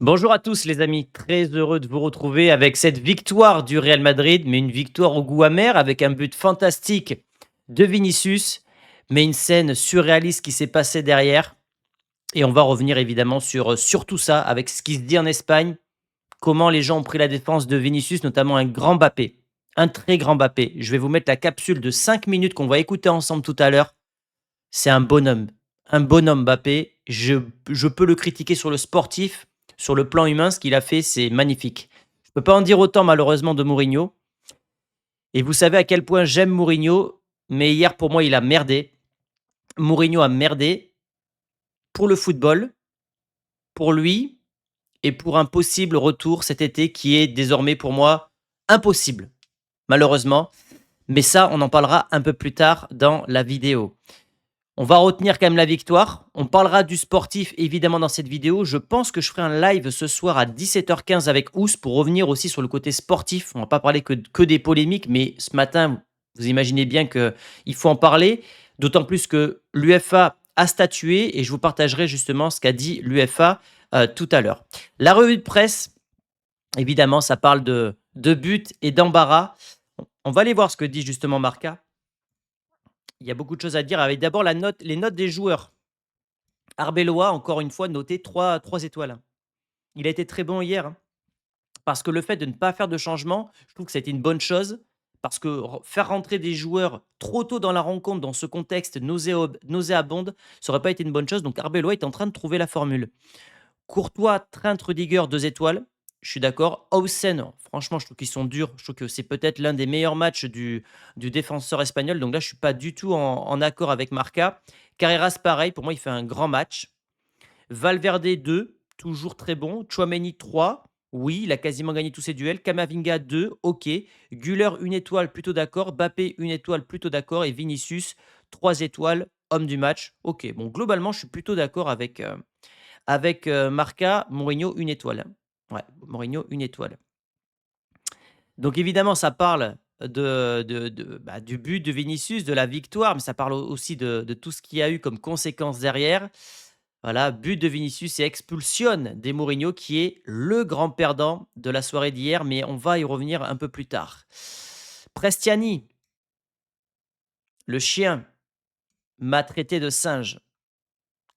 Bonjour à tous les amis, très heureux de vous retrouver avec cette victoire du Real Madrid, mais une victoire au goût amer avec un but fantastique de Vinicius, mais une scène surréaliste qui s'est passée derrière. Et on va revenir évidemment sur tout ça avec ce qui se dit en Espagne, comment les gens ont pris la défense de Vinicius, notamment un grand Mbappé, un très grand Mbappé. Je vais vous mettre la capsule de 5 minutes qu'on va écouter ensemble tout à l'heure. C'est un bonhomme Mbappé. Je peux le critiquer sur le sportif, sur le plan humain, ce qu'il a fait, c'est magnifique. Je peux pas en dire autant malheureusement de Mourinho. Et vous savez à quel point j'aime Mourinho, mais hier pour moi il a merdé. Mourinho a merdé pour le football, pour lui et pour un possible retour cet été qui est désormais pour moi impossible, malheureusement. Mais ça, on en parlera un peu plus tard dans la vidéo. On va retenir quand même la victoire. On parlera du sportif évidemment dans cette vidéo. Je pense que je ferai un live ce soir à 17h15 avec Ous pour revenir aussi sur le côté sportif. On va pas parler que des polémiques, mais ce matin, vous imaginez bien qu'il faut en parler. D'autant plus que l'UEFA a statué et je vous partagerai justement ce qu'a dit l'UEFA tout à l'heure. La revue de presse, évidemment, ça parle de buts et d'embarras. On va aller voir ce que dit justement Marca. Il y a beaucoup de choses à dire avec d'abord les notes des joueurs. Arbeloa, encore une fois, noté 3 étoiles, hein. Il a été très bon hier, hein, parce que le fait de ne pas faire de changement, je trouve que ça a été une bonne chose. Parce que faire rentrer des joueurs trop tôt dans la rencontre, dans ce contexte nauséabonde, ça aurait pas été une bonne chose. Donc Arbeloa est en train de trouver la formule. Courtois, Trent, Rudiger, 2 étoiles. Je suis d'accord. Hausen, franchement, je trouve qu'ils sont durs. Je trouve que c'est peut-être l'un des meilleurs matchs du défenseur espagnol. Donc là, je suis pas du tout en accord avec Marca. Carreras, pareil. Pour moi, il fait un grand match. Valverde 2, toujours très bon. Chouameni 3, oui, il a quasiment gagné tous ses duels. Kamavinga 2, ok. Guller 1 étoile, plutôt d'accord. Bappé 1 étoile, plutôt d'accord. Et Vinicius 3 étoiles, homme du match. Ok, bon, globalement, je suis plutôt d'accord avec Marca. Mourinho 1 étoile. Ouais, Mourinho 1 étoile. Donc évidemment, ça parle du but de Vinicius, de la victoire, mais ça parle aussi de tout ce qu'il y a eu comme conséquence derrière. Voilà, but de Vinicius et expulsion des Mourinho qui est le grand perdant de la soirée d'hier, mais on va y revenir un peu plus tard. Prestiani, le chien, m'a traité de singe.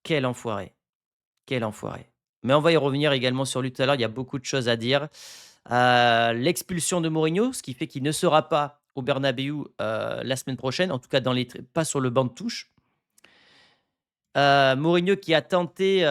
Quel enfoiré, quel enfoiré. Mais on va y revenir également sur lui tout à l'heure, il y a beaucoup de choses à dire. L'expulsion de Mourinho, ce qui fait qu'il ne sera pas au Bernabéu la semaine prochaine, en tout cas pas sur le banc de touche. Mourinho qui a tenté,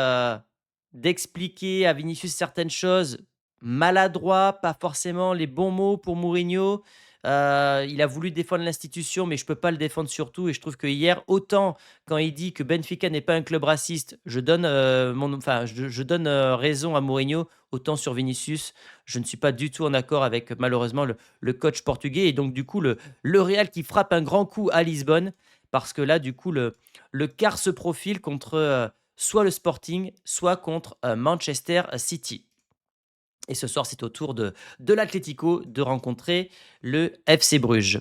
d'expliquer à Vinicius certaines choses, maladroit, pas forcément les bons mots pour Mourinho. Il a voulu défendre l'institution, mais je peux pas le défendre surtout et je trouve que hier, autant quand il dit que Benfica n'est pas un club raciste, je donne, je donne, raison à Mourinho, autant sur Vinicius, je ne suis pas du tout en accord avec malheureusement le coach portugais et donc du coup le Real qui frappe un grand coup à Lisbonne parce que là du coup le quart se profile contre, soit le Sporting, soit contre, Manchester City. Et ce soir, c'est au tour de l'Atlético de rencontrer le FC Bruges.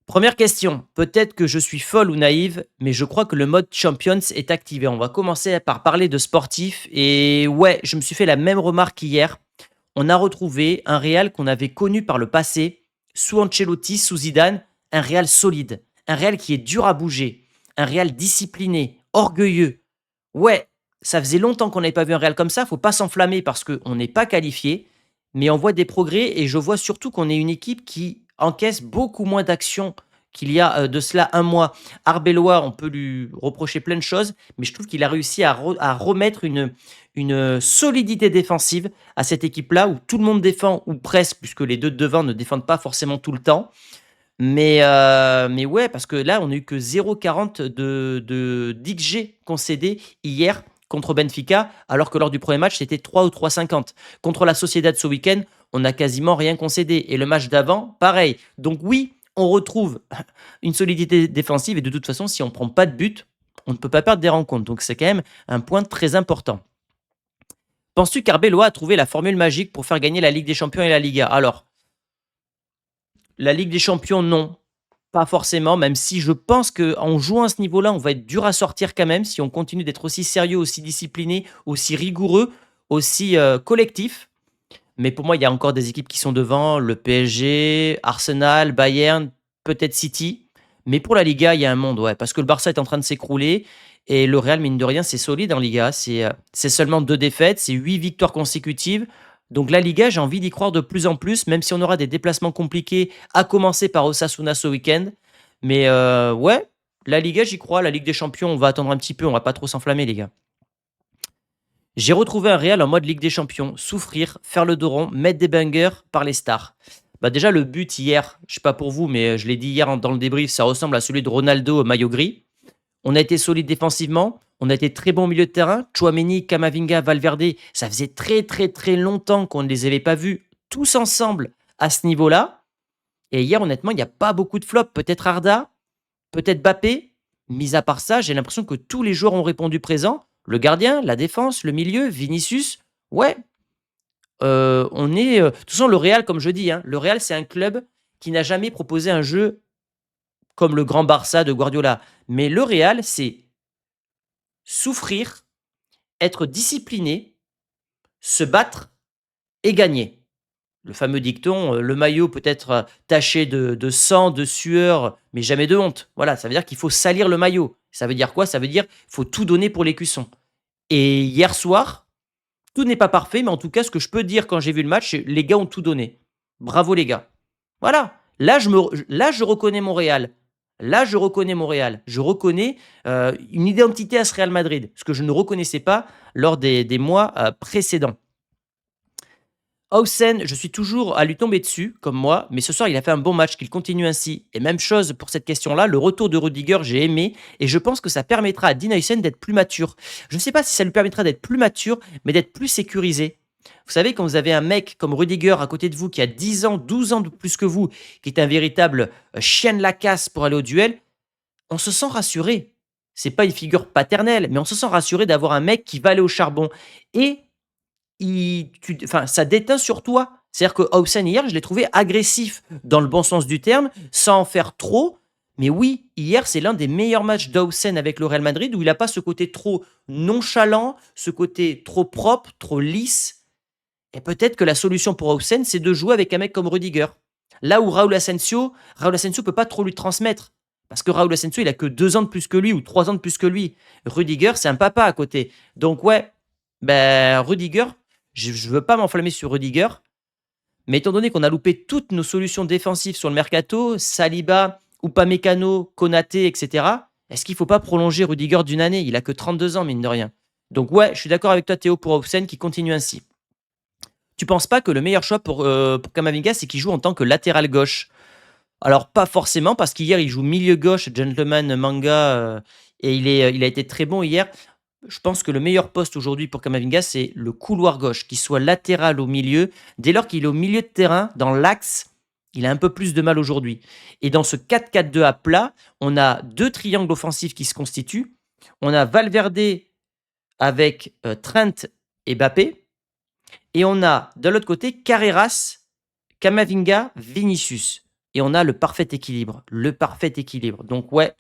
Première question, peut-être que je suis folle ou naïve, mais je crois que le mode Champions est activé. On va commencer par parler de sportif et ouais, je me suis fait la même remarque hier. On a retrouvé un Real qu'on avait connu par le passé, sous Ancelotti, sous Zidane, un Real solide, un Real qui est dur à bouger, un Real discipliné, orgueilleux. Ouais, ça faisait longtemps qu'on n'avait pas vu un Real comme ça, faut pas s'enflammer parce qu'on n'est pas qualifié, mais on voit des progrès et je vois surtout qu'on est une équipe qui encaisse beaucoup moins d'actions qu'il y a de cela un mois. Arbeloa, on peut lui reprocher plein de choses, mais je trouve qu'il a réussi à remettre une solidité défensive à cette équipe-là où tout le monde défend, ou presque, puisque les deux de devant ne défendent pas forcément tout le temps. Mais ouais, parce que là, on a eu que 0,40 d'XG concédé hier contre Benfica, alors que lors du premier match, c'était 3 ou 3,50. Contre la Sociedad ce week-end, on n'a quasiment rien concédé. Et le match d'avant, pareil. Donc oui, on retrouve une solidité défensive et de toute façon, si on ne prend pas de but, on ne peut pas perdre des rencontres. Donc c'est quand même un point très important. Penses-tu qu'Arbeloa a trouvé la formule magique pour faire gagner la Ligue des Champions et la Liga? Alors, la Ligue des Champions, non. Pas forcément, même si je pense qu'en jouant à ce niveau-là, on va être dur à sortir quand même, si on continue d'être aussi sérieux, aussi discipliné, aussi rigoureux. aussi collectif. Mais pour moi, il y a encore des équipes qui sont devant, le PSG, Arsenal, Bayern, peut-être City. Mais pour la Liga, il y a un monde, ouais, parce que le Barça est en train de s'écrouler et le Real, mine de rien, c'est solide en Liga. C'est seulement 2 défaites, c'est 8 victoires consécutives. Donc la Liga, j'ai envie d'y croire de plus en plus, même si on aura des déplacements compliqués, à commencer par Osasuna ce week-end. Mais ouais, la Liga, j'y crois. La Ligue des Champions, on va attendre un petit peu, on va pas trop s'enflammer, les gars. J'ai retrouvé un Real en mode Ligue des Champions, souffrir, faire le dos rond, mettre des bangers par les stars. Bah déjà le but hier, je sais pas pour vous, mais je l'ai dit hier dans le débrief, ça ressemble à celui de Ronaldo au maillot gris. On a été solide défensivement, on a été très bon au milieu de terrain. Chouameni, Camavinga, Valverde, ça faisait très très très longtemps qu'on ne les avait pas vus tous ensemble à ce niveau-là. Et hier, honnêtement, il n'y a pas beaucoup de flops. Peut-être Arda, peut-être Bappé. Mis à part ça, j'ai l'impression que tous les joueurs ont répondu présent. Le gardien, la défense, le milieu, Vinicius. Ouais, on est. De toute façon, le Real, comme je dis, hein, le Real, c'est un club qui n'a jamais proposé un jeu comme le grand Barça de Guardiola. Mais le Real, c'est souffrir, être discipliné, se battre et gagner. Le fameux dicton, le maillot peut être taché de sang, de sueur, mais jamais de honte. Voilà, ça veut dire qu'il faut salir le maillot. Ça veut dire quoi? Ça veut dire qu'il faut tout donner pour l'écusson. Et hier soir, tout n'est pas parfait, mais en tout cas, ce que je peux dire quand j'ai vu le match, c'est les gars ont tout donné. Bravo les gars. Voilà. Là, je reconnais Montréal. Là, je reconnais Montréal. Je reconnais une identité à ce Real Madrid, ce que je ne reconnaissais pas lors des mois précédents. Hausen, je suis toujours à lui tomber dessus, comme moi, mais ce soir, il a fait un bon match, qu'il continue ainsi. Et même chose pour cette question-là, le retour de Rudiger, j'ai aimé, et je pense que ça permettra à Dean Huysen d'être plus mature. Je ne sais pas si ça lui permettra d'être plus mature, mais d'être plus sécurisé. Vous savez, quand vous avez un mec comme Rudiger à côté de vous, qui a 10 ans, 12 ans de plus que vous, qui est un véritable chien de la casse pour aller au duel, on se sent rassuré. C'est pas une figure paternelle, mais on se sent rassuré d'avoir un mec qui va aller au charbon. Et ça déteint sur toi. C'est-à-dire que Hobson hier, je l'ai trouvé agressif dans le bon sens du terme, sans en faire trop. Mais oui, hier, c'est l'un des meilleurs matchs d'Hobson avec le Real Madrid où il n'a pas ce côté trop nonchalant, ce côté trop propre, trop lisse. Et peut-être que la solution pour Hobson, c'est de jouer avec un mec comme Rudiger. Là où Raúl Asensio peut pas trop lui transmettre. Parce que Raúl Asensio, il a que 2 ans de plus que lui ou 3 ans de plus que lui. Rudiger, c'est un papa à côté. Donc ouais, ben Rudiger, je ne veux pas m'enflammer sur Rudiger, mais étant donné qu'on a loupé toutes nos solutions défensives sur le mercato, Saliba, Upamecano, Konaté, etc., est-ce qu'il ne faut pas prolonger Rudiger d'une année? Il a que 32 ans, mine de rien. Donc ouais, je suis d'accord avec toi Théo pour Hobson qui continue ainsi. Tu penses pas que le meilleur choix pour Kamavinga, c'est qu'il joue en tant que latéral gauche? Alors pas forcément, parce qu'hier il joue milieu gauche, gentleman manga, et il a été très bon hier. Je pense que le meilleur poste aujourd'hui pour Kamavinga, c'est le couloir gauche, qu'il soit latéral au milieu. Dès lors qu'il est au milieu de terrain, dans l'axe, il a un peu plus de mal aujourd'hui. Et dans ce 4-4-2 à plat, on a 2 triangles offensifs qui se constituent. On a Valverde avec Trent et Mbappé. Et on a de l'autre côté Carreras, Camavinga, Vinicius. Et on a le parfait équilibre. Le parfait équilibre. Donc ouais,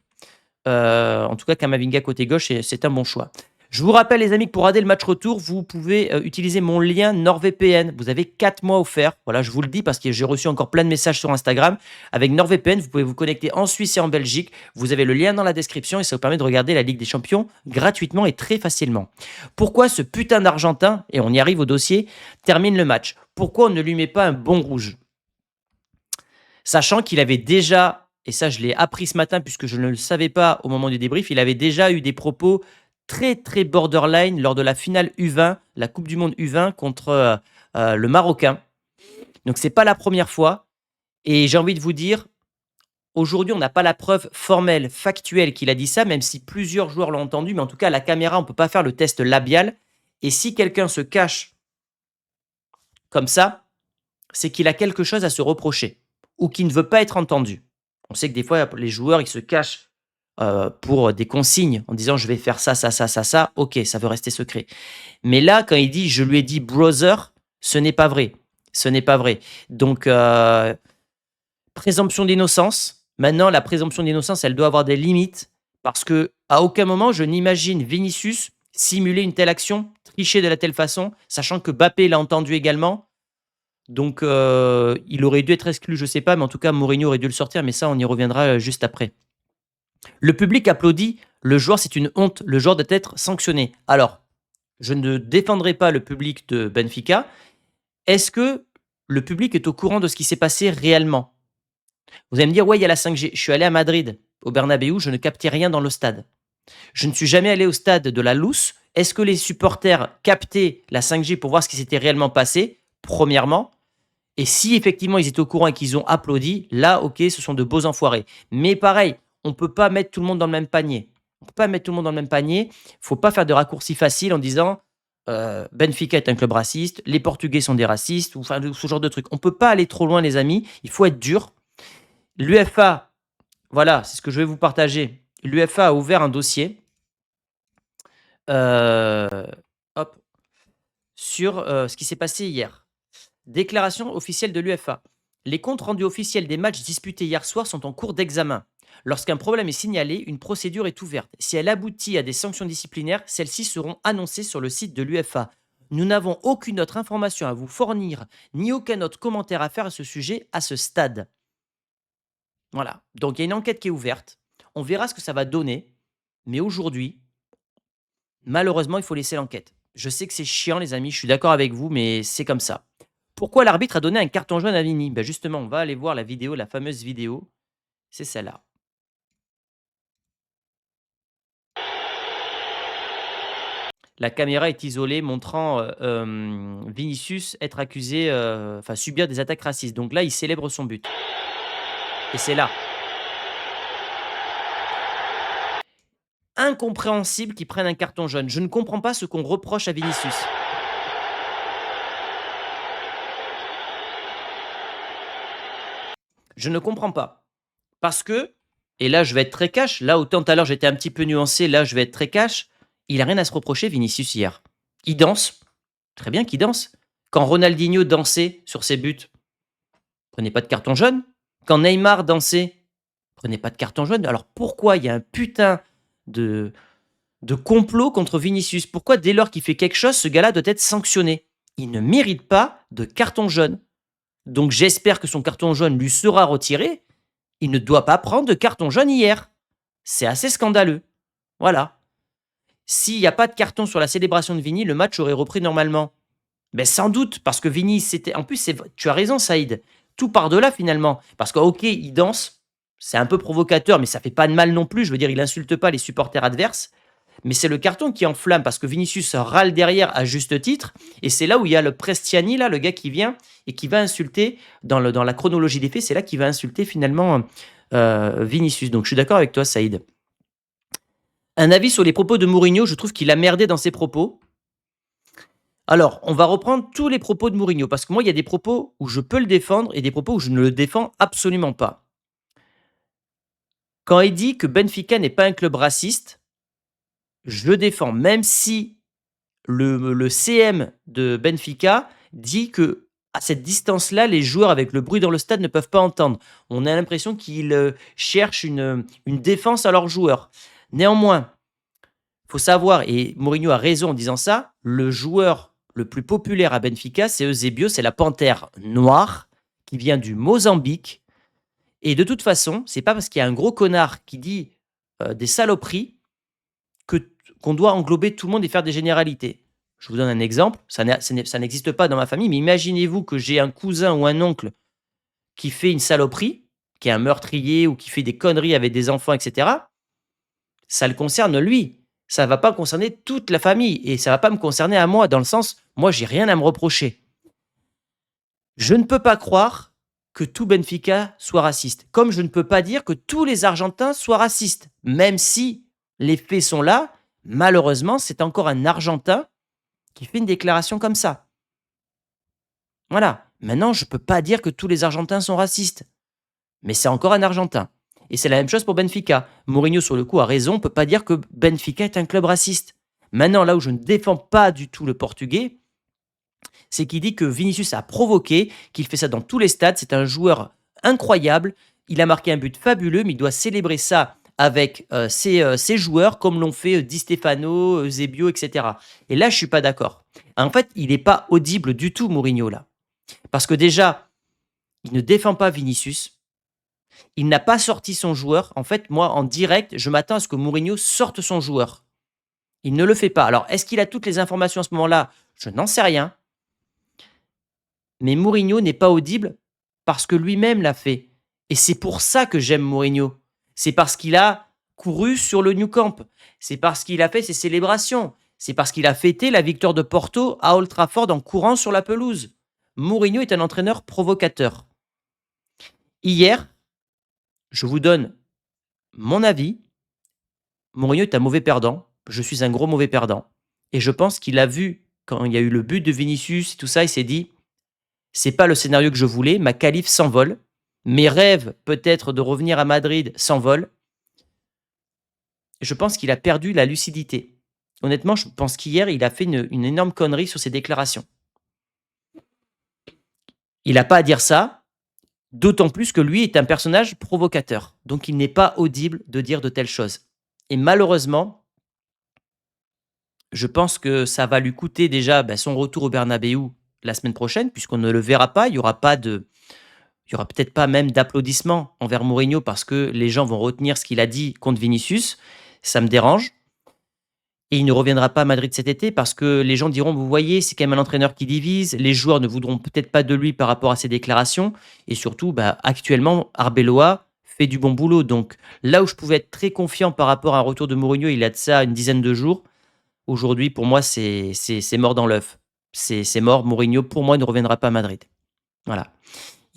en tout cas Camavinga côté gauche, c'est un bon choix. Je vous rappelle les amis que pour regarder le match retour, vous pouvez utiliser mon lien NordVPN. Vous avez 4 mois offerts. Voilà, je vous le dis parce que j'ai reçu encore plein de messages sur Instagram. Avec NordVPN, vous pouvez vous connecter en Suisse et en Belgique. Vous avez le lien dans la description et ça vous permet de regarder la Ligue des Champions gratuitement et très facilement. Pourquoi ce putain d'Argentin, et on y arrive au dossier, termine le match? Pourquoi on ne lui met pas un bon rouge? Sachant qu'il avait déjà, et ça je l'ai appris ce matin puisque je ne le savais pas au moment du débrief, il avait déjà eu des propos très très borderline lors de la finale U20, la Coupe du Monde U20 contre le Marocain. Donc c'est pas la première fois. Et j'ai envie de vous dire, aujourd'hui on n'a pas la preuve formelle, factuelle qu'il a dit ça, même si plusieurs joueurs l'ont entendu, mais en tout cas à la caméra on ne peut pas faire le test labial. Et si quelqu'un se cache comme ça, c'est qu'il a quelque chose à se reprocher ou qu'il ne veut pas être entendu. On sait que des fois les joueurs ils se cachent pour des consignes en disant je vais faire ça, ça, ça, ça, ça, ok, ça veut rester secret. Mais là, quand il dit je lui ai dit brother, ce n'est pas vrai. Ce n'est pas vrai. Donc, présomption d'innocence. Maintenant, la présomption d'innocence, elle doit avoir des limites parce que à aucun moment je n'imagine Vinicius simuler une telle action tricher de la telle façon, sachant que Mbappé l'a entendu également. Donc, il aurait dû être exclu, je ne sais pas, mais en tout cas, Mourinho aurait dû le sortir, mais ça, on y reviendra juste après. Le public applaudit le joueur, c'est une honte. Le joueur doit être sanctionné. Alors, je ne défendrai pas le public de Benfica. Est-ce que le public est au courant de ce qui s'est passé réellement? Vous allez me dire, ouais, il y a la 5G. Je suis allé à Madrid, au Bernabéu, je ne captais rien dans le stade. Je ne suis jamais allé au stade de la Luz. Est-ce que les supporters captaient la 5G pour voir ce qui s'était réellement passé? Premièrement. Et si effectivement ils étaient au courant et qu'ils ont applaudi, là, ok, ce sont de beaux enfoirés. Mais pareil, on ne peut pas mettre tout le monde dans le même panier. On ne peut pas mettre tout le monde dans le même panier. Il ne faut pas faire de raccourcis faciles en disant Benfica est un club raciste, les Portugais sont des racistes, ou enfin, ce genre de trucs. On ne peut pas aller trop loin, les amis. Il faut être dur. L'UEFA, voilà, c'est ce que je vais vous partager. L'UEFA a ouvert un dossier euh, hop, sur ce qui s'est passé hier. Déclaration officielle de l'UEFA. Les comptes rendus officiels des matchs disputés hier soir sont en cours d'examen. Lorsqu'un problème est signalé, une procédure est ouverte. Si elle aboutit à des sanctions disciplinaires, celles-ci seront annoncées sur le site de l'UEFA. Nous n'avons aucune autre information à vous fournir, ni aucun autre commentaire à faire à ce sujet à ce stade. Voilà. Donc il y a une enquête qui est ouverte. On verra ce que ça va donner. Mais aujourd'hui, malheureusement, il faut laisser l'enquête. Je sais que c'est chiant, les amis, je suis d'accord avec vous, mais c'est comme ça. Pourquoi l'arbitre a donné un carton jaune à Vini? Ben justement, on va aller voir la vidéo, la fameuse vidéo. C'est celle-là. La caméra est isolée, montrant Vinicius être accusé, enfin subir des attaques racistes. Donc là, il célèbre son but. Et c'est là. Incompréhensible qu'ils prennent un carton jaune. Je ne comprends pas ce qu'on reproche à Vinicius. Je ne comprends pas. Parce que, et là je vais être très cash, là autant tout à l'heure j'étais un petit peu nuancé, là je vais être très cash, il a rien à se reprocher Vinicius hier. Il danse, très bien qu'il danse. Quand Ronaldinho dansait sur ses buts, prenez pas de carton jaune. Quand Neymar dansait, prenez pas de carton jaune. Alors pourquoi il y a un putain de, de complot contre Vinicius? Pourquoi dès lors qu'il fait quelque chose, ce gars-là doit être sanctionné? Il ne mérite pas de carton jaune. Donc j'espère que son carton jaune lui sera retiré. Il ne doit pas prendre de carton jaune hier. C'est assez scandaleux. Voilà. S'il n'y a pas de carton sur la célébration de Vini, le match aurait repris normalement. Mais sans doute, parce que Vini, c'était. En plus, tu as raison, Saïd. Tout par-delà, finalement. Parce que, ok, il danse. C'est un peu provocateur, mais ça fait pas de mal non plus. Je veux dire, il insulte pas les supporters adverses. Mais c'est le carton qui enflamme parce que Vinicius râle derrière à juste titre. Et c'est là où il y a le Prestiani, là, le gars qui vient et qui va insulter, dans la chronologie des faits, c'est là qu'il va insulter finalement Vinicius. Donc je suis d'accord avec toi, Saïd. Un avis sur les propos de Mourinho, je trouve qu'il a merdé dans ses propos. Alors, on va reprendre tous les propos de Mourinho, parce que moi, il y a des propos où je peux le défendre et des propos où je ne le défends absolument pas. Quand il dit que Benfica n'est pas un club raciste, je le défends, même si le CM de Benfica dit que à cette distance-là, les joueurs avec le bruit dans le stade ne peuvent pas entendre. On a l'impression qu'ils cherchent une défense à leurs joueurs. Néanmoins, il faut savoir, et Mourinho a raison en disant ça, le joueur le plus populaire à Benfica, c'est Eusebio, c'est la panthère noire qui vient du Mozambique. Et de toute façon, c'est pas parce qu'il y a un gros connard qui dit des saloperies qu'on doit englober tout le monde et faire des généralités. Je vous donne un exemple, ça n'existe pas dans ma famille, mais imaginez-vous que j'ai un cousin ou un oncle qui fait une saloperie, qui est un meurtrier ou qui fait des conneries avec des enfants, etc. Ça le concerne lui. Ça ne va pas concerner toute la famille et ça ne va pas me concerner à moi, dans le sens, moi, j'ai rien à me reprocher. Je ne peux pas croire que tout Benfica soit raciste, comme je ne peux pas dire que tous les Argentins soient racistes, même si les faits sont là. Malheureusement, c'est encore un Argentin qui fait une déclaration comme ça. Voilà. Maintenant, je ne peux pas dire que tous les Argentins sont racistes. Mais c'est encore un Argentin. Et c'est la même chose pour Benfica. Mourinho, sur le coup, a raison. On ne peut pas dire que Benfica est un club raciste. Maintenant, là où je ne défends pas du tout le Portugais, c'est qu'il dit que Vinicius a provoqué, qu'il fait ça dans tous les stades. C'est un joueur incroyable. Il a marqué un but fabuleux, mais il doit célébrer ça avec ses joueurs, comme l'ont fait Di Stefano, Eusebio, etc. Et là, je suis pas d'accord. En fait, il n'est pas audible du tout, Mourinho, là. Parce que déjà, il ne défend pas Vinicius. Il n'a pas sorti son joueur. En fait, moi, en direct, je m'attends à ce que Mourinho sorte son joueur. Il ne le fait pas. Alors, est-ce qu'il a toutes les informations à ce moment-là? Je n'en sais rien. Mais Mourinho n'est pas audible parce que lui-même l'a fait. Et c'est pour ça que j'aime Mourinho. C'est parce qu'il a couru sur le New Camp. C'est parce qu'il a fait ses célébrations. C'est parce qu'il a fêté la victoire de Porto à Old Trafford en courant sur la pelouse. Mourinho est un entraîneur provocateur. Hier, je vous donne mon avis. Mourinho est un mauvais perdant. Je suis un gros mauvais perdant. Et je pense qu'il a vu, quand il y a eu le but de Vinicius et tout ça, il s'est dit, c'est pas le scénario que je voulais, ma qualif s'envole. Mes rêves, peut-être, de revenir à Madrid s'envolent. Je pense qu'il a perdu la lucidité. Honnêtement, je pense qu'hier, il a fait une énorme connerie sur ses déclarations. Il n'a pas à dire ça, d'autant plus que lui est un personnage provocateur. Donc, il n'est pas audible de dire de telles choses. Et malheureusement, je pense que ça va lui coûter déjà son retour au Bernabéu la semaine prochaine, puisqu'on ne le verra pas. Il y aura peut-être pas même d'applaudissements envers Mourinho parce que les gens vont retenir ce qu'il a dit contre Vinicius. Ça me dérange. Et il ne reviendra pas à Madrid cet été parce que les gens diront, vous voyez, c'est quand même un entraîneur qui divise. Les joueurs ne voudront peut-être pas de lui par rapport à ses déclarations. Et surtout, actuellement, Arbeloa fait du bon boulot. Donc là où je pouvais être très confiant par rapport à un retour de Mourinho, il y a de ça une dizaine de jours. Aujourd'hui, pour moi, c'est mort dans l'œuf. C'est mort. Mourinho, pour moi, ne reviendra pas à Madrid. Voilà.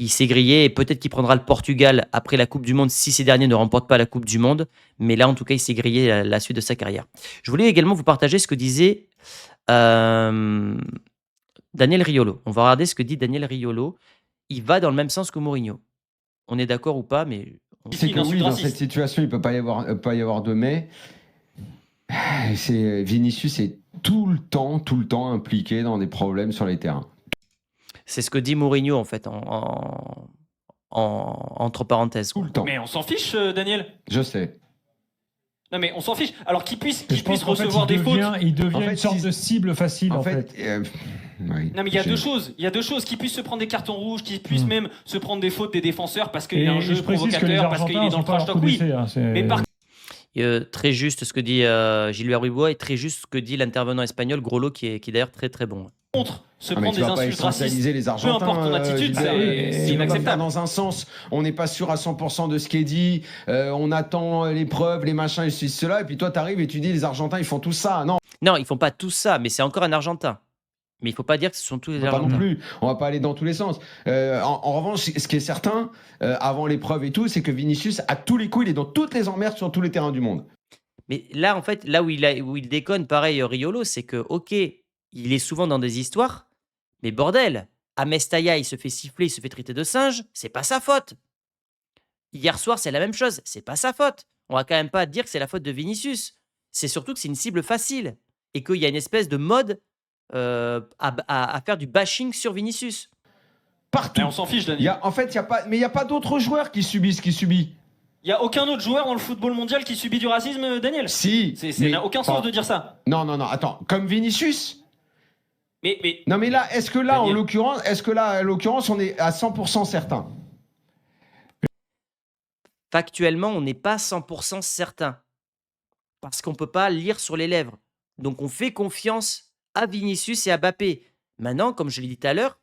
Il s'est grillé et peut-être qu'il prendra le Portugal après la Coupe du Monde si ces derniers ne remportent pas la Coupe du Monde. Mais là, en tout cas, il s'est grillé la suite de sa carrière. Je voulais également vous partager ce que disait Daniel Riolo. On va regarder ce que dit Daniel Riolo. Il va dans le même sens que Mourinho. On est d'accord ou pas, mais C'est que oui, dans cette situation, il ne peut pas y avoir de mais. Vinicius est tout le temps impliqué dans des problèmes sur les terrains. C'est ce que dit Mourinho, en fait, entre parenthèses. Tout le temps. Mais on s'en fiche, Daniel. Je sais. Non, mais on s'en fiche. Alors qu'il puisse recevoir des fautes. Il devient une sorte de cible facile, en fait. Oui, non, mais il y a deux choses. Il y a deux choses. Qu'il puisse se prendre des cartons rouges, qu'il puisse même se prendre des fautes des défenseurs parce qu'il y a un jeu provocateur, parce qu'il est dans le trash talk. Oui. Mais par très juste ce que dit Gilbert Ruibois et très juste ce que dit l'intervenant espagnol Grolo qui est d'ailleurs très très bon. contre, se prendre des insultes racistes, les Argentins, peu importe ton attitude, c'est inacceptable. Dans un sens, on n'est pas sûr à 100% de ce qui est dit, on attend les preuves, les machins et ceci, cela, et puis toi t'arrives et tu dis les Argentins ils font tout ça. Non, ils font pas tout ça, mais c'est encore un Argentin. Mais il faut pas dire que ce sont tous les Argentins. Pas non plus, on va pas aller dans tous les sens. En revanche, ce qui est certain, avant les preuves et tout, c'est que Vinicius, à tous les coups, il est dans toutes les emmerdes sur tous les terrains du monde. Mais là, en fait, là où il déconne, pareil, Riolo, c'est que, ok, il est souvent dans des histoires, mais bordel, à Mestalla, il se fait siffler, il se fait traiter de singe, c'est pas sa faute. Hier soir, c'est la même chose, c'est pas sa faute. On va quand même pas dire que c'est la faute de Vinicius. C'est surtout que c'est une cible facile et qu'il y a une espèce de mode à faire du bashing sur Vinicius. Partout. Mais on s'en fiche, Daniel. Il n'y a pas d'autres joueurs qui subissent ce qu'il subit. Il n'y a aucun autre joueur dans le football mondial qui subit du racisme, Daniel. Si. Ça n'a aucun sens de dire ça. Non, attends. Comme Vinicius. Mais non, mais là, est-ce que là, Daniel. en l'occurrence, on est à 100% certain? Factuellement, on n'est pas 100% certain. Parce qu'on ne peut pas lire sur les lèvres. Donc, on fait confiance à Vinicius et à Mbappé. Maintenant, comme je l'ai dit tout à l'heure,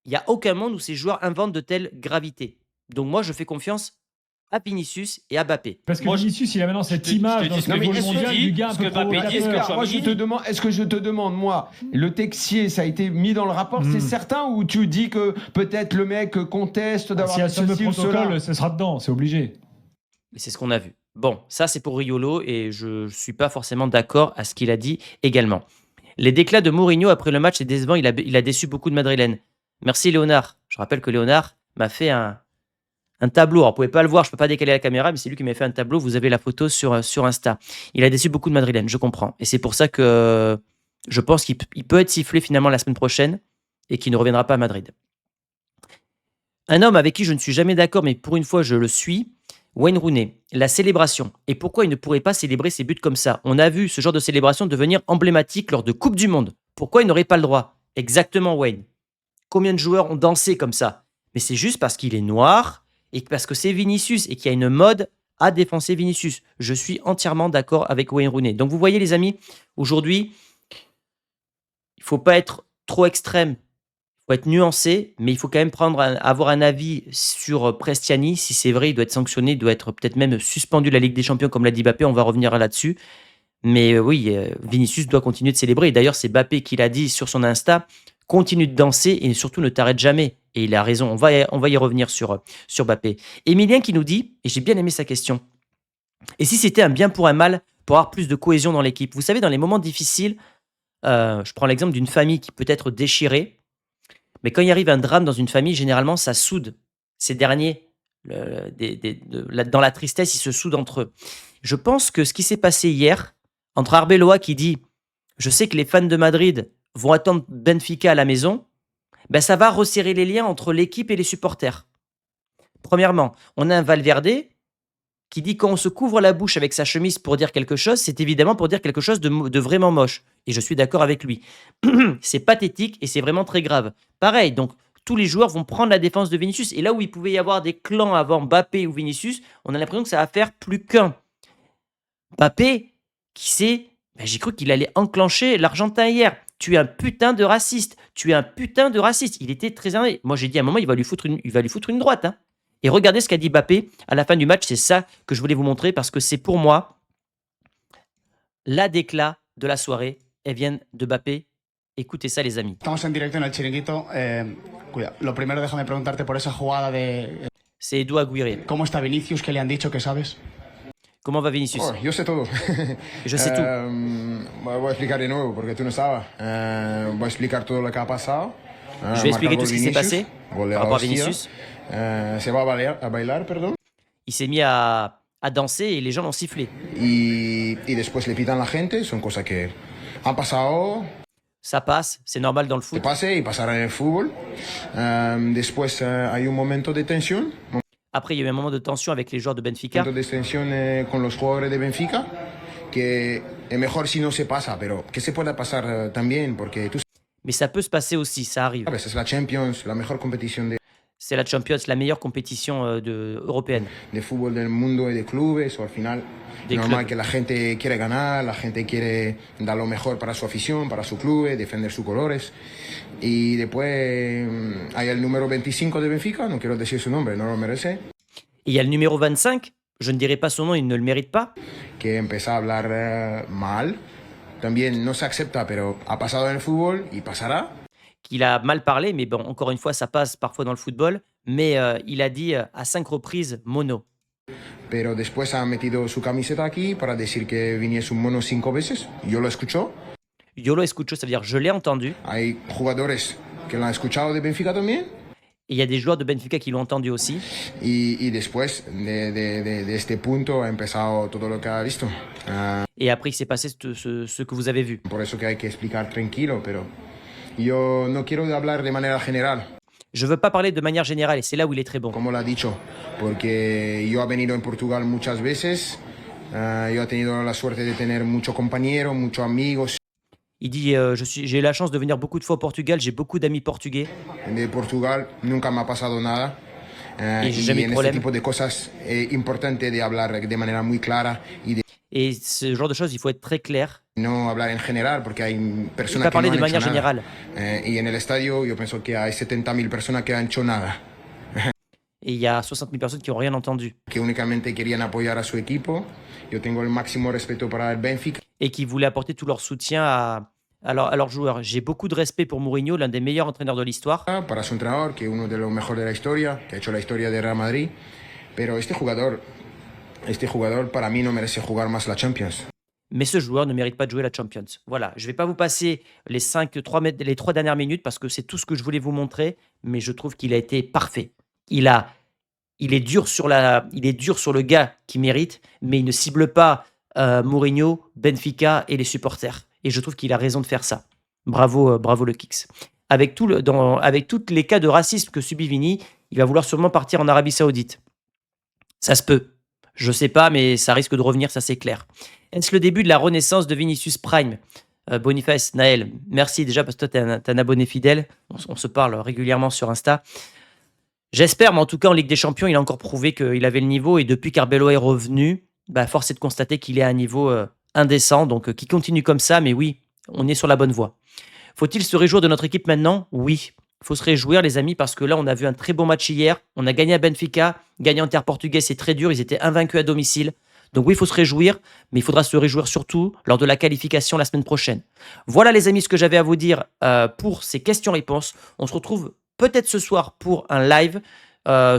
il n'y a aucun monde où ces joueurs inventent de telles gravités. Donc, moi, je fais confiance à Vinicius et à Mbappé. Parce que Vinicius, il a maintenant cette image dans ce football mondial du gars un peu provocateur. Moi, est-ce que je te demande, moi, le Texier, ça a été mis dans le rapport, c'est certain, ou tu dis que peut-être le mec conteste d'avoir dit ceci ou cela? Ce sera dedans, c'est obligé. Mais c'est ce qu'on a vu. Bon, ça c'est pour Riolo et je ne suis pas forcément d'accord à ce qu'il a dit également. Les déclats de Mourinho après le match, c'est décevant, il a déçu beaucoup de Madrilènes. Merci Léonard. Je rappelle que Léonard m'a fait un tableau. Alors, vous ne pouvez pas le voir, je ne peux pas décaler la caméra, mais c'est lui qui m'a fait un tableau. Vous avez la photo sur Insta. Il a déçu beaucoup de Madrilènes, je comprends. Et c'est pour ça que je pense qu'il peut être sifflé finalement la semaine prochaine et qu'il ne reviendra pas à Madrid. Un homme avec qui je ne suis jamais d'accord, mais pour une fois je le suis, Wayne Rooney, la célébration. Et pourquoi il ne pourrait pas célébrer ses buts comme ça? On a vu ce genre de célébration devenir emblématique lors de Coupe du Monde. Pourquoi il n'aurait pas le droit? Exactement, Wayne. Combien de joueurs ont dansé comme ça? Mais c'est juste parce qu'il est noir et parce que c'est Vinicius et qu'il y a une mode à défoncer Vinicius. Je suis entièrement d'accord avec Wayne Rooney. Donc vous voyez les amis, aujourd'hui, il ne faut pas être trop extrême. Il faut être nuancé, mais il faut quand même avoir un avis sur Prestiani. Si c'est vrai, il doit être sanctionné, il doit être peut-être même suspendu de la Ligue des Champions, comme l'a dit Mbappé. On va revenir là-dessus. Mais oui, Vinicius doit continuer de célébrer. Et d'ailleurs, c'est Mbappé qui l'a dit sur son Insta. Continue de danser et surtout ne t'arrête jamais. Et il a raison. On va y revenir sur Mbappé. Emilien qui nous dit, et j'ai bien aimé sa question, et si c'était un bien pour un mal pour avoir plus de cohésion dans l'équipe? Vous savez, dans les moments difficiles, je prends l'exemple d'une famille qui peut être déchirée. Mais quand il arrive un drame dans une famille, généralement, ça soude ces derniers. Dans la tristesse, ils se soudent entre eux. Je pense que ce qui s'est passé hier, entre Arbeloa qui dit « Je sais que les fans de Madrid vont attendre Benfica à la maison », ben ça va resserrer les liens entre l'équipe et les supporters. Premièrement, on a un Valverde qui dit quand on se couvre la bouche avec sa chemise pour dire quelque chose, c'est évidemment pour dire quelque chose de vraiment moche. Et je suis d'accord avec lui. C'est pathétique et c'est vraiment très grave. Pareil, donc tous les joueurs vont prendre la défense de Vinicius. Et là où il pouvait y avoir des clans avant Mbappé ou Vinicius, on a l'impression que ça va faire plus qu'un. Mbappé, qui sait, j'ai cru qu'il allait enclencher l'Argentin hier. Tu es un putain de raciste. Tu es un putain de raciste. Il était très énervé. Moi, j'ai dit à un moment, il va lui foutre une droite. Hein. Et regardez ce qu'a dit Mbappé à la fin du match. C'est ça que je voulais vous montrer parce que c'est pour moi la déclat de la soirée. Elles viennent de Mbappé. Écoutez ça, les amis. Estamos en directo en el chiringuito. Cuida. Lo primero, déjame preguntarte por esa jugada de. C'est Edu Aguirre. ¿Cómo está Vinicius? ¿Qué le han dicho? ¿Qué sabes? Comment va Vinicius? Oh, yo sé todo. Je sais tout. Voy a explicar de nuevo porque tú no estabas. Voy a explicar todo lo que ha pasado. Je vais expliquer tout ce qui s'est passé par rapport à Vinicius. Se va a bailar, perdón. Il s'est mis à danser et les gens l'ont sifflé. Y después le pitan la gente. Son cosas que han pasado. Ça passe, c'est normal dans le foot. Que pase y pasará en el fútbol. Después hay un momento de tensión. Après, il y a eu un moment de tension avec les joueurs de Benfica. De tensión con los jugadores de Benfica, que es mejor si no se pasa, pero que se pueda pasar también, porque tú Mais ça peut se passer aussi, ça arrive. sabes, es la Champions, la mejor competición C'est la Champions, la meilleure compétition européenne. de fútbol del mundo y de clubes, o al final De normal clubs. que la gente quiere ganar, la gente quiere dar lo mejor para su afición, para su club, defender sus colores. Y después hay el número 25 de Benfica, no quiero decir su nombre, no lo merece, Et il y a le numéro 25, je ne dirai pas son nom, il ne le mérite pas, que empieza a hablar mal. También no se acepta, pero ha pasado en el fútbol y pasará. qu'il a mal parlé, mais bon, encore une fois, ça passe parfois dans le football. Mais il a dit à 5 reprises « mono ». Pero después ha metido su camiseta aquí para decir que viniese un mono 5 veces. Yo lo escucho. Yo lo escucho, ça veut dire je l'ai entendu. Hay jugadores que lo han escuchado de Benfica también. Et il y a des joueurs de Benfica qui l'ont entendu aussi. Y después de este punto ha empezado todo lo que ha visto. Et après, il s'est passé ce que vous avez vu. Por eso que hay que explicar tranquilo, pero yo no quiero hablar de manera general, Je ne veux pas parler de manière générale, et c'est là où il est très bon. como lo ha dicho, porque yo he venido en Portugal muchas veces. Yo he tenido la suerte de tener muchos compañeros, muchos amigos Il dit j'ai eu la chance de venir beaucoup de fois au Portugal, j'ai beaucoup d'amis portugais. de Portugal, nunca me ha pasado nada. Y Y jamais en de este problème. tipo de cosas es importante de hablar de manera muy clara y de Et ce genre de choses, il faut être très clair. no hablar en general, porque hay Et personas pas que parler no de han hecho manière nada. générale. Y en el estadio yo pienso que hay 70.000 personas que han hecho nada, Et il y a 60 000 personnes qui n'ont rien entendu. que únicamente querían apoyar a su equipo. Yo tengo el máximo respeto para el Benfica, Et qui voulaient apporter tout leur soutien à leurs joueurs. J'ai beaucoup de respect pour Mourinho, l'un des meilleurs entraîneurs de l'histoire. para su entrenador, que es uno de los mejores de la historia, que ha hecho la historia de Real Madrid. Pero este jugador para mí no merece jugar más la Champions. Mais ce joueur ne mérite pas de jouer la Champions. Voilà, je ne vais pas vous passer les 3 dernières minutes parce que c'est tout ce que je voulais vous montrer, mais je trouve qu'il a été parfait. Il est dur sur le gars qui mérite, mais il ne cible pas Mourinho, Benfica et les supporters. Et je trouve qu'il a raison de faire ça. Bravo le Kix. Avec tous les cas de racisme que subit Vini, il va vouloir sûrement partir en Arabie Saoudite. Ça se peut. Je sais pas, mais ça risque de revenir, ça c'est clair. Est-ce le début de la renaissance de Vinicius Prime? Boniface, Naël, merci déjà parce que toi, t'es un abonné fidèle. On se parle régulièrement sur Insta. J'espère, mais en tout cas, en Ligue des Champions, il a encore prouvé qu'il avait le niveau. Et depuis qu'Arbeloa est revenu, force est de constater qu'il est à un niveau indécent. Donc, qu'il continue comme ça. Mais oui, on est sur la bonne voie. Faut-il se réjouir de notre équipe maintenant? Oui. Il faut se réjouir, les amis, parce que là, on a vu un très bon match hier. On a gagné à Benfica. Gagner en terre portugaise, c'est très dur. Ils étaient invaincus à domicile. Donc oui, il faut se réjouir, mais il faudra se réjouir surtout lors de la qualification la semaine prochaine. Voilà les amis ce que j'avais à vous dire pour ces questions-réponses. On se retrouve peut-être ce soir pour un live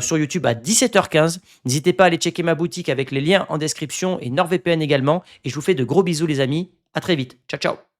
sur YouTube à 17h15. N'hésitez pas à aller checker ma boutique avec les liens en description et NordVPN également. Et je vous fais de gros bisous les amis. À très vite. Ciao, ciao.